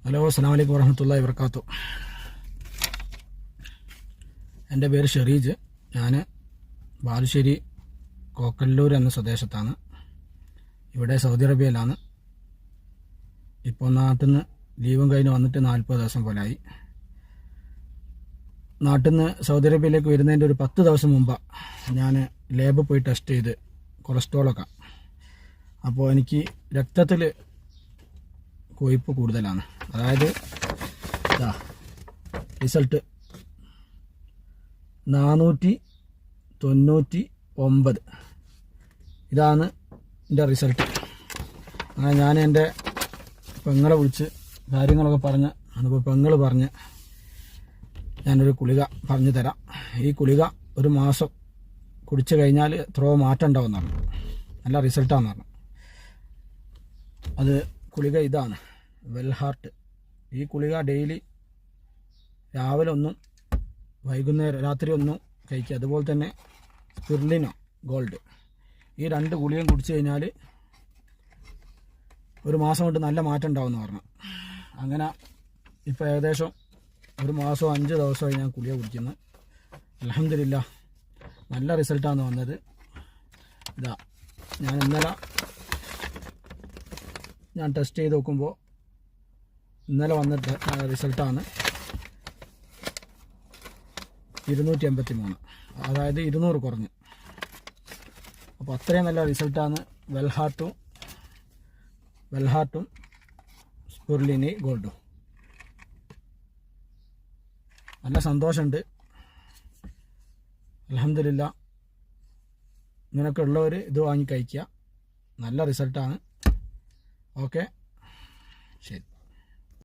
Hello, അസ്സലാമു അലൈക്കും വറഹ്മത്തുള്ളാഹി വബറകാതുഹു. എൻ്റെ പേര് ഷെറീജ്. ഞാൻ ബാലുശ്ശേരി കോക്കല്ലൂർ എന്ന സ്വദേശത്താണ്. ഇവിടെ സൗദി അറേബ്യയിലാണ്. ഇപ്പോൾ നാട്ടിൽ നിന്ന് ലീവും കഴിഞ്ഞ് വന്നിട്ട് 40 ദിവസം പോലായി. നാട്ടിൽ നിന്ന് സൗദി അറേബ്യയിലേക്ക് വരുന്നതിൻ്റെ ഒരു 10 ദിവസം മുമ്പാണ് ഞാൻ ലാബിൽ പോയി ടെസ്റ്റ് ചെയ്ത് കൊളസ്ട്രോളൊക്കെ. അപ്പോൾ എനിക്ക് രക്തത്തിൽ കൊഴുപ്പ് കൂടുതലാണ്. അതായത് റിസൾട്ട് 499. ഇതാണ് എൻ്റെ റിസൾട്ട്. അങ്ങനെ ഞാൻ എൻ്റെ പെങ്ങളെ വിളിച്ച് കാര്യങ്ങളൊക്കെ പറഞ്ഞ്, അതിപ്പോൾ പെങ്ങൾ പറഞ്ഞ് ഞാനൊരു ഗുളിക പറഞ്ഞു തരാം. ഈ ഗുളിക ഒരു മാസം കുടിച്ചു കഴിഞ്ഞാൽ എത്രയോ മാറ്റം ഉണ്ടാവുമെന്ന് പറഞ്ഞു. നല്ല റിസൾട്ടാണെന്ന് പറഞ്ഞു. അത് ഗുളിക ഇതാണ്, വെൽഹാർട്ട്. ഈ ഗുളിക ഡെയിലി രാവിലെ ഒന്നും വൈകുന്നേരം രാത്രി ഒന്നും കഴിക്കുക. അതുപോലെ തന്നെ സ്പിർലിനോ ഗോൾഡ്, ഈ 2 ഗുളികയും കുടിച്ചു കഴിഞ്ഞാൽ ഒരു മാസം കൊണ്ട് നല്ല മാറ്റം ഉണ്ടാവുമെന്ന് പറഞ്ഞു. അങ്ങനെ ഇപ്പോൾ ഏകദേശം ഒരു മാസവും 5 ദിവസമായി ഞാൻ ഗുളിക കുടിക്കുന്നു. അൽഹംദുലില്ലാ നല്ല റിസൾട്ടാണ് വന്നത്. ഇതാ, ഞാൻ ഇന്നലെ ടെസ്റ്റ് ചെയ്ത് നോക്കുമ്പോൾ ഇന്നലെ വന്ന റിസൾട്ടാണ് 283. അതായത് 200 കുറഞ്ഞ്. അപ്പോൾ അത്രയും നല്ല റിസൾട്ടാണ് വെൽഹാർട്ടും സ്പിർലിനി ഗോൾഡും. നല്ല സന്തോഷമുണ്ട്. അൽഹംദുലില്ലാ. ഇങ്ങനെയൊക്കെ ഉള്ളവർ ഇത് വാങ്ങി കഴിക്കുക. നല്ല റിസൾട്ടാണ്. ഓക്കെ, ശരി.